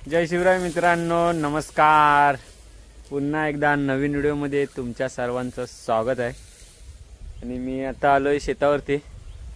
जय शिवराय मित्रांनो, नमस्कार. पुन्हा एकदा नवीन व्हिडिओमध्ये तुमच्या सर्वांचं स्वागत आहे. आणि मी आता आलोय शेतावरती.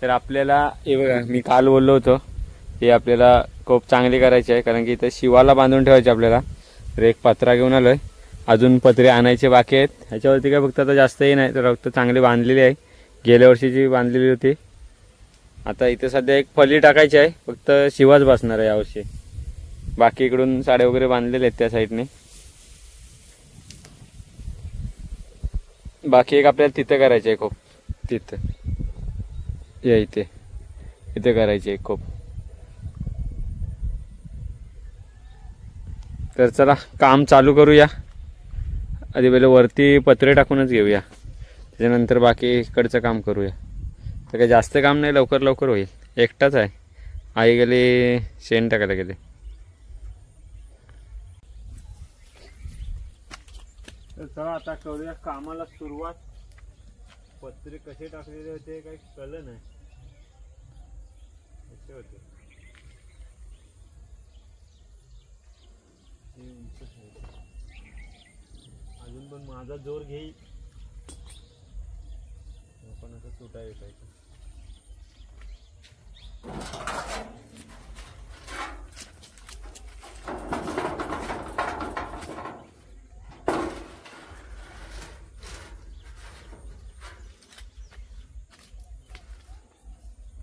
तर आपल्याला हे बघा, मी काल बोललो होतो हे आपल्याला खूप चांगली करायची आहे, कारण की इथे शिवाला बांधून ठेवायचे आपल्याला. तर एक पत्रा घेऊन आलोय, अजून पत्रे आणायचे बाकी आहेत. ह्याच्यावरती काय फक्त आता जास्तही नाही, तर फक्त चांगली बांधलेली आहे. गेल्या वर्षीची बांधलेली होती. आता इथे सध्या एक फली टाकायची आहे, फक्त शिवाच बसणार आहे यावर्षी. बाकी इकडून साड्या वगैरे बांधलेले आहेत त्या साईडने. बाकी एक आपल्याला तिथे करायचे आहे, खूप तिथं या इथे करायचे आहे खूप. तर चला काम चालू करूया. आधी पहिले वरती पत्रे टाकूनच घेऊया, त्याच्यानंतर बाकी इकडचं काम करूया. तर काही जास्त काम नाही, लवकर लवकर होईल. एकटाच आहे, आई गेली शेण टाकायला गेले. तर चला आता करूया कामाला सुरुवात. पत्रे कसे टाकलेले होते काही कळलं नाही, कसे होते. अजून पण माझा जोर घेईल, पण असं सुटा येत.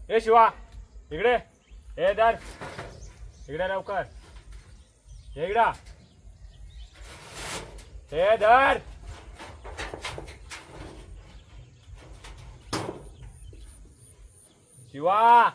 ए शिवा, इकडे ए दर, इकडे लवकर ये इकडे. ए दर, शिवा.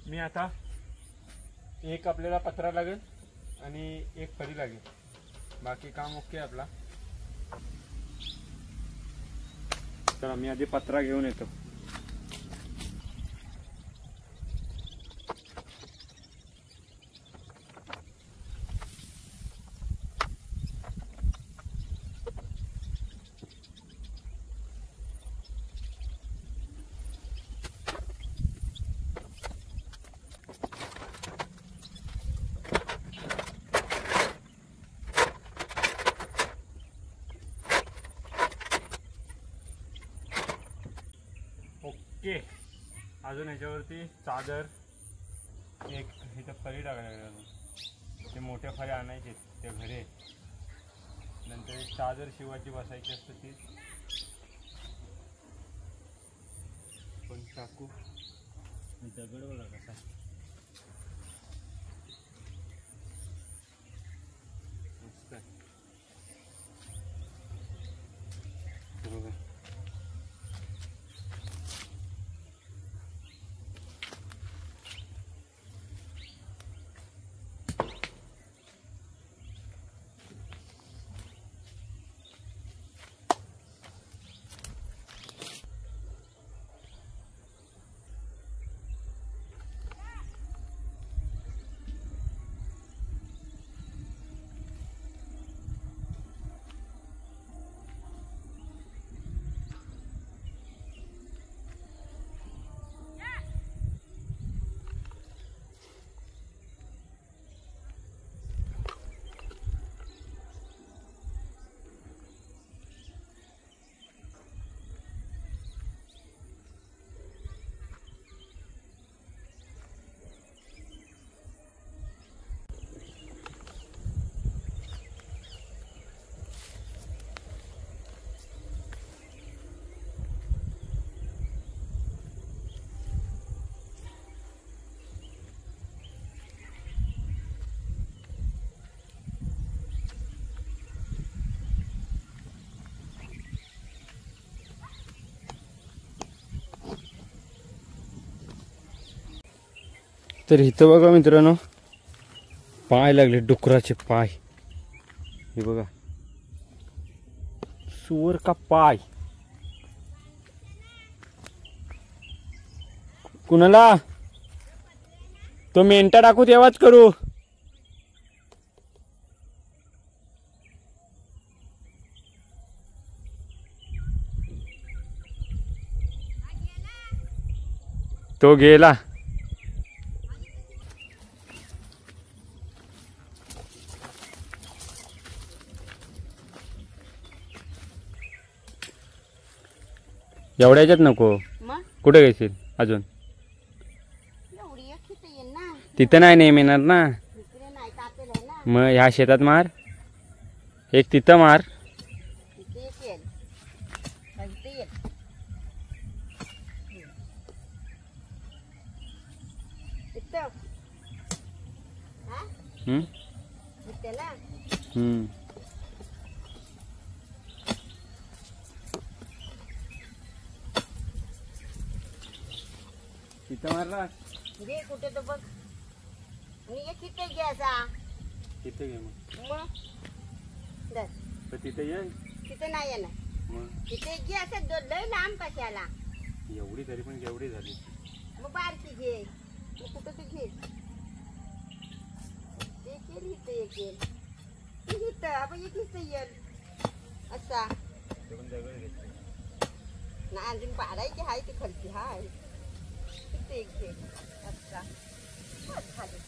मी आता एक आपल्याला पत्रा लागेल आणि एक फळी लागेल. बाकी काम ओके आपला. चला मी आधी पत्रा घेऊन येतो. ओके. अजून ह्याच्यावरती चादर, एक इथं फळी टाकायला लागेल. ते मोठ्या फळ्या आणायचे ते घरे. नंतर एक चादर शिवाची बसायची असते ती पण टाकू. दगड बघा कसा मस्त आहे बघा. तर इथं बघा मित्रांनो, पाय लागले, डुकराचे पाय. हे बघा, सुअर का पाय. कुणाला तो मेंटा टाकू तेव्हाच करू. तो गेला. एवढ्याच्यात नको. कुठे घेशील अजून? तिथं नाही नेम येणार ना. मग ह्या शेतात मार, एक तिथं मार. तिथं मारला घे कुठे तर बघ. मी एक किती घ्यायचा. तिथे घे मग. दर तर तिथे ये. तिथे नाही येणार. मग तिथे घे असं लय लांब कशाला. एवढी तरी पण जेवढी झाली. मग बारकी घे. मग कुठं ते घे. ते केली इथे एक येईल. इथं आपण एक इथं येईल असा. ना अजून पाडायची हाय ती खालची हाय. ते एक घे अच्छा. खाली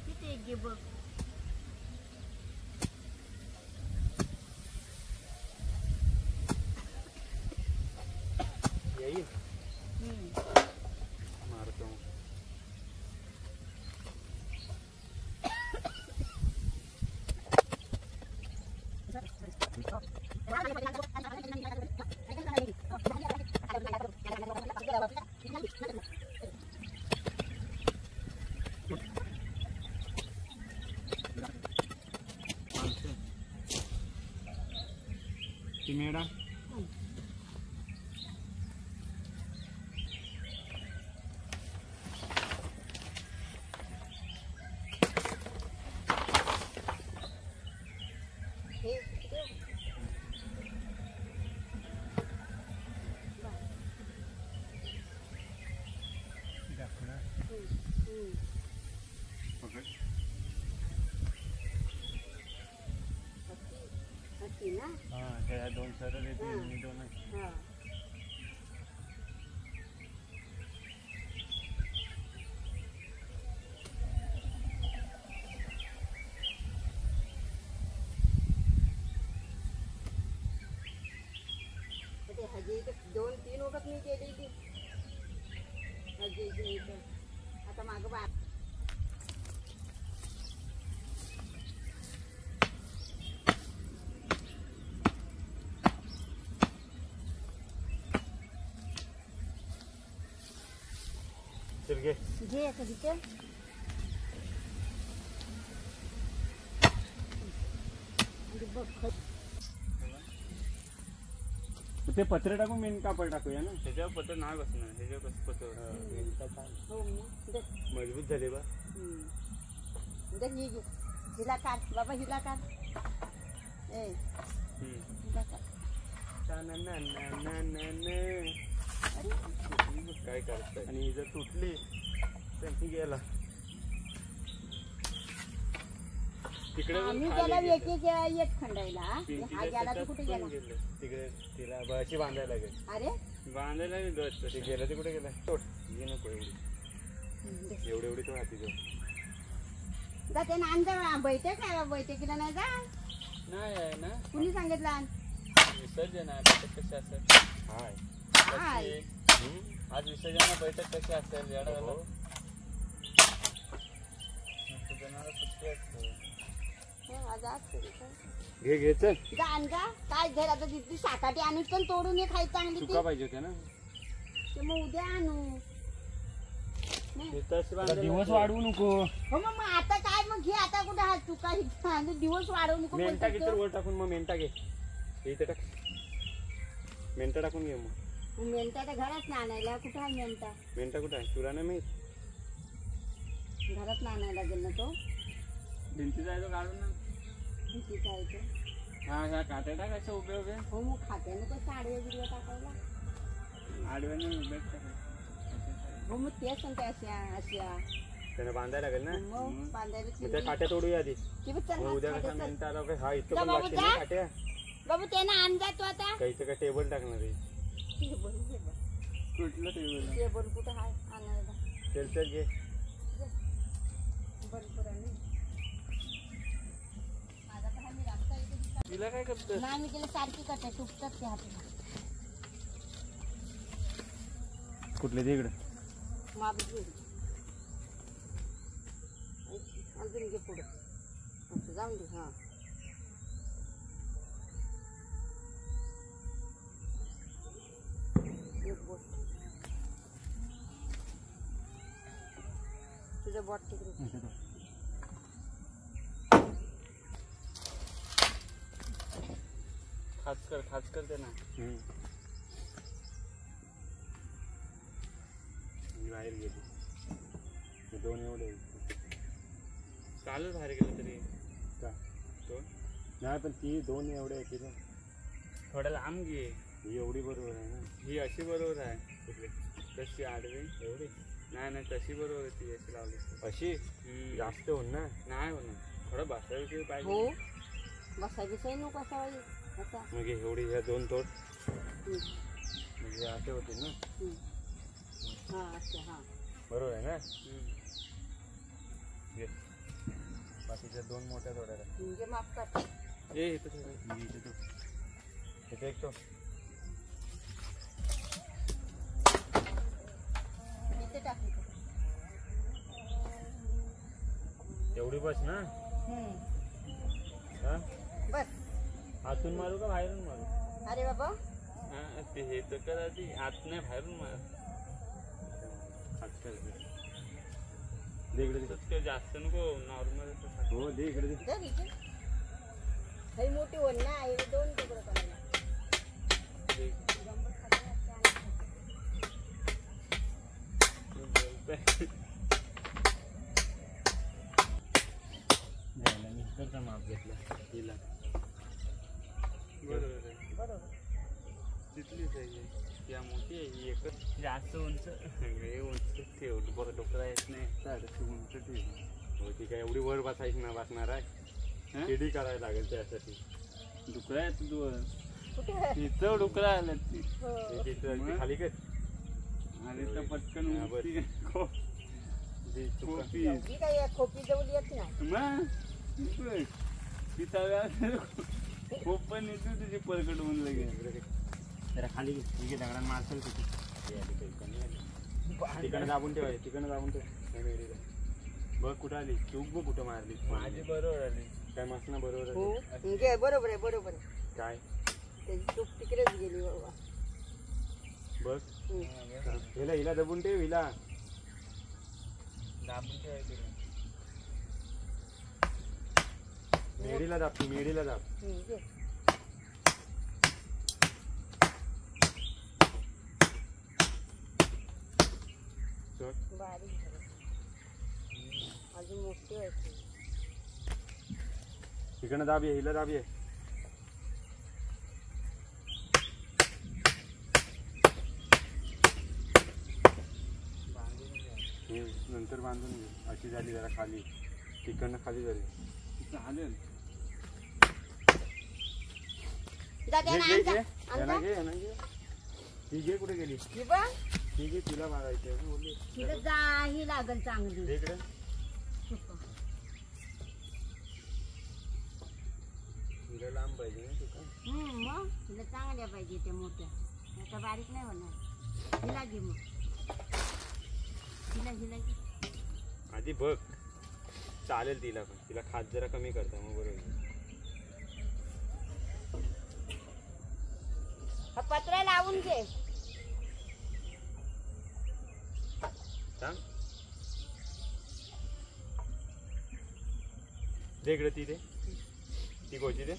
तिथे एक घे बघ. येईल मारतो. मेढा दोन सरळ येतील, दोन. दोन तीन वखत मी केली ती. आता माग बा घे घे आता तिथे. ते पत्रे टाकून मेन कापड टाकूया ना. त्याच्यावर पत्र नाही बसणार. त्याच्यावर कसं पत्र मजबूत झाले बा. हिला काढ बाबा, हिला काढ. काय करताय. आणि जर तुटली तर ती गेला तिकडे. आम्ही गेला एक खंडायला. हा गेला तर कुठे गेला? तिकडे तिला बशी बांधायला लागेल. अरे बांधायला नाही दोस्त. ते गेलं ते कुठे गेला? नको एवढी एवढी तो हाती जाते ना. अंजा बैठक आहे. बैठकीला नाही जा. नाही आहे ना. कुणी सांगितलं? विसर्जन आहे. कशी असेल? हाय आज विसर्जन बैठक कशी असेल? घे घे चल. काय घर आता तिथली साकाटी आणू पण तोडून ये. खायचं चांगली चुका पाहिजे होत्या ना. ते मग उद्या आणू. दिवस वाढवू नको. हो मग आता काय मग घे. आता कुठे हा चुका दिवस वाढवू नको. मेंटा किती वर टाकून मग मेंटा घे. इथे टाक. मेंटा टाकून घे मग. मेंटा तर घरात ना आणायला. कुठं आहे मेंटा? मेंटा कुठं आहे? तुला नाही माहित? घरात ना आणायला लागेल ना तो. भिंती जायचं काढून ना. ठीक आहे तो. हा ह्या काट्या टाकायच्या उभे उभे. हो मग खात्यानं कसं आडव्या बिडव्या टाकायला. आडव्याने उभे हो मग तेच म्हणते अशा अशा. त्याला बांधायला लागेल ना. मग बांधायला मग त्या काट्या तोडूया आधी. की बघ चल मग हात उद्या खाली कसा चल. मेंटा आला काय? हा इथं जा पण बाबू लागते जा. ना काट्या. बाबू त्यानं आण जा तू आता. काहीचं काय टेबल टाकणार आहे. टेबल कुठलं टेबल? टेबल कुठं आहे आणायला. चल घे. भरपूर आहे ना. माझा पण आम्ही रास्ता इथे तिला काय करतं? नाही मी तिला सारखी करते तुटतात ते हाताला. कुठले ते इकडं? मागं घे. अजून घे पुढं. असं जाऊन दे. हां एक बोट. तुझं बोट तिकडे. खाच करते ना. बाहेर गेली. दोन एवढे चालू बाहेर गेलं तरी का दोन नाही, पण ती दोन एवढे आहे तिला. थोडं लांब घे. ही एवढी बरोबर आहे ना. ही अशी बरोबर आहे. कुठली? कशी आडवी एवढी? नाही तशी बरोबर आहे. ती अशी लावली अशी जास्त होऊन ना. नाही होणार. थोडं बसायला पाहिजे. हो बसायचं नको असा असा. मग एवढी ह्या दोन तोड म्हणजे असे होतील ना. हां अच्छा. हां बरोबर आहे ना. बाकीच्या दोन मोठ्या तोडायला म्हणजे माफ कर. इथे एक तो इथे टाकली. एवढी बस ना. हा बस. आतून मारू का बाहेरून मारू? अरे बाबा हा ते हे तर करा ती आत नाही बाहेरून मार. इकडे जास्त नको नॉर्मल. हो दे इकडे दे. ही मोठी होल ना. हे दोन तुकडं करायला. मिस्टरचा माप घेतला तिला. बरोबर आहे. बरोबर तिथलीच आहे. त्या मोठी आहे ही एकच. जास्त उंच उंच ठेवलं बरं. डोकं येत नाही. उंच ठेव. हो ती काय एवढी वर बसायची ना बसणार आहे. केडी करायला लागेल त्यासाठी. डुकरा आहे तू. तिथं डुकरा आलं तिथं खाली कर. आणि तर पटकन खोपी जवळ येत नाही. खूप पण येतो तुझी परकट होऊन लगेच. जरा खाली घे. दगडान मारसल तिथे. तिकडे दाबून ठेवायचे. तिकडे दाबून ठेव. बघ कुठं आली. चूक बघ कुठं मारली. माझी बरोबर आली. काय मासना बरोबर हो बरोबर आहे. बरोबर आहे. काय त्याची चूक तिकडेच गेली बाबा. बघ हिला दबून ठेव. हिला दाबून ठेवायचं. मेडीला दाब. मेडीला दाब. बारीक अजून मोठी व्हायची. तिकडनं दाब ये. हिला दाब ये. नंतर बांधून घे. अशी झाली जरा खाली. तिकडनं खाली झाली. चालेल. ती घे. कुठे गेली? ठीक आहे. तिला मारायचं. तिला जाही लागल चांगली. इकडे तिला लांब पाहिजे ना. तुका मग तिला चांगल्या पाहिजे. त्या मोठ्या आता बारीक नाही होणार. हिला घे मग. हिला घे. आधी बघ. चालेल तिला पण. तिला खात जरा कमी करता मग बरोबर. हा पत्रा लावून घे. दे इकडे. ती दे. ती गोची दे.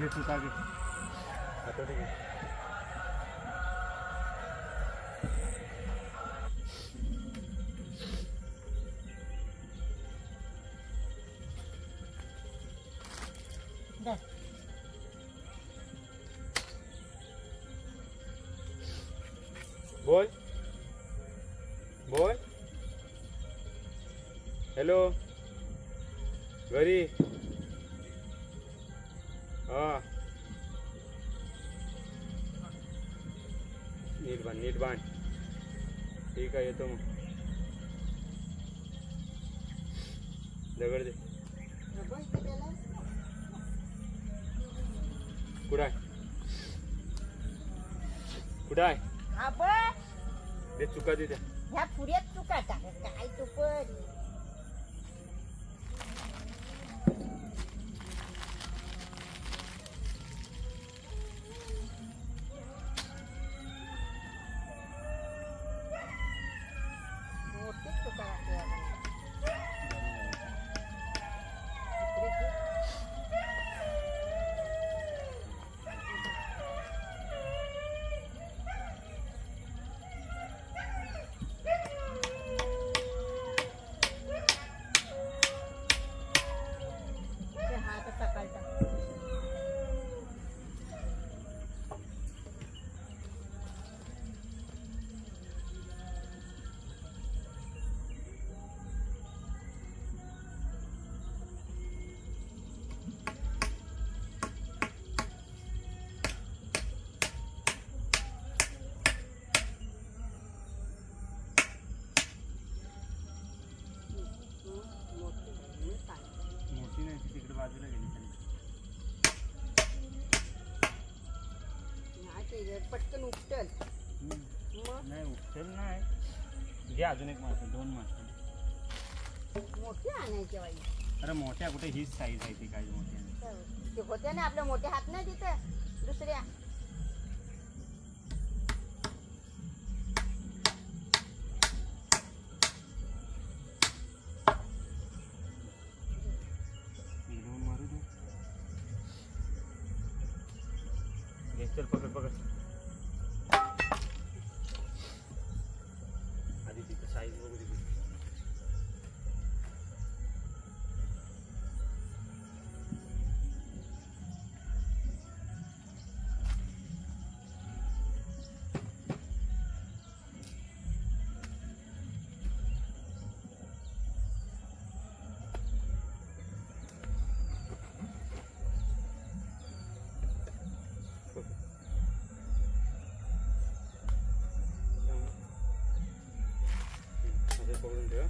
घे चुका घे हातोडी घे. बोल बोल. हॅलो घरी. हा नीट बांध नीट बांध. ठीक आहे येतो मग. दगड दे. कुठं आहे कुठं आहे दे चुका दे त्या. ह्या पुऱ्यात चुका टाक काय तू पण. मोठीच चुका लागते आपण. तिकडे बाजूला गेली पटकन उपटल. नाही उपटेल नाही. घे अजून एक मासा 2 मासा मोठी आणायची बाई. अरे मोठ्या कुठे हीच साईज आहे ती काय मोठ्या ते होत्या ना आपल्या मोठे हात नाही तिथं दुसऱ्या. मारू दे. चल पकड पकड. आधी तिथं साईज बघू दे. पकडून ठेव.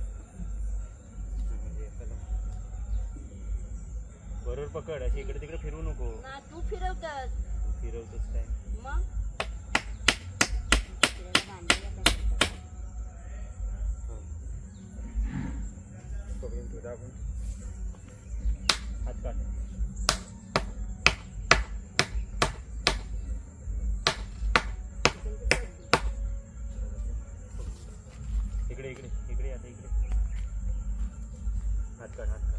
बरोबर पकड. अशी इकडे तिकडे फिरवू नको. तू फिरवतस. फिरवतोस काय मग पकडून ठेव. दाबून हात काढ. इकडे इकडे इकडे आता इकडे हात काढ हात काढ.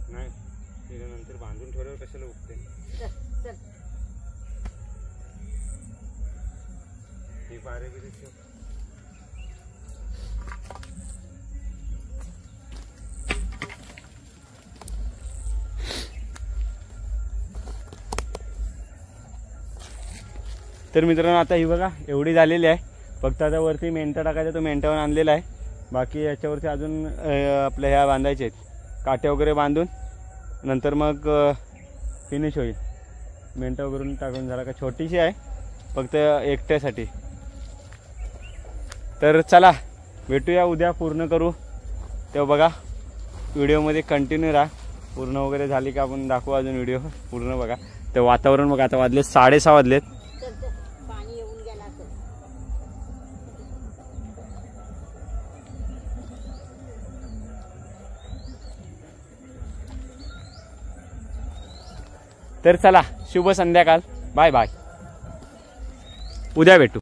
नाही त्याच्यानंतर बांधून ठेवल्यावर कशाला उठते. चल ही पारे बिरे ठेव. तर मित्रांनो आता ही बघा एवढी झालेली आहे. फक्त आता वरती मेंटा टाकायचा तो मेंटावर आणलेला आहे. बाकी याच्यावरती अजून आपल्या ह्या बांधायचे आहेत काटे वगैरे बांधून नंतर मग फिनिश होईल. मेंटा वगैरे टाकून झाला का छोटीशी आहे फक्त एकट्यासाठी. तर चला भेटूया उद्या पूर्ण करू तेव्हा बघा व्हिडिओमध्ये कंटिन्यू राहा. पूर्ण वगैरे झाली का आपण दाखवू अजून व्हिडिओ पूर्ण बघा. ते वातावरण बघा आता वाजले 6:30 वाजलेत. पाणी येऊन गेला. तर चला शुभ संध्याकाळ. Bye bye. उद्या भेटू.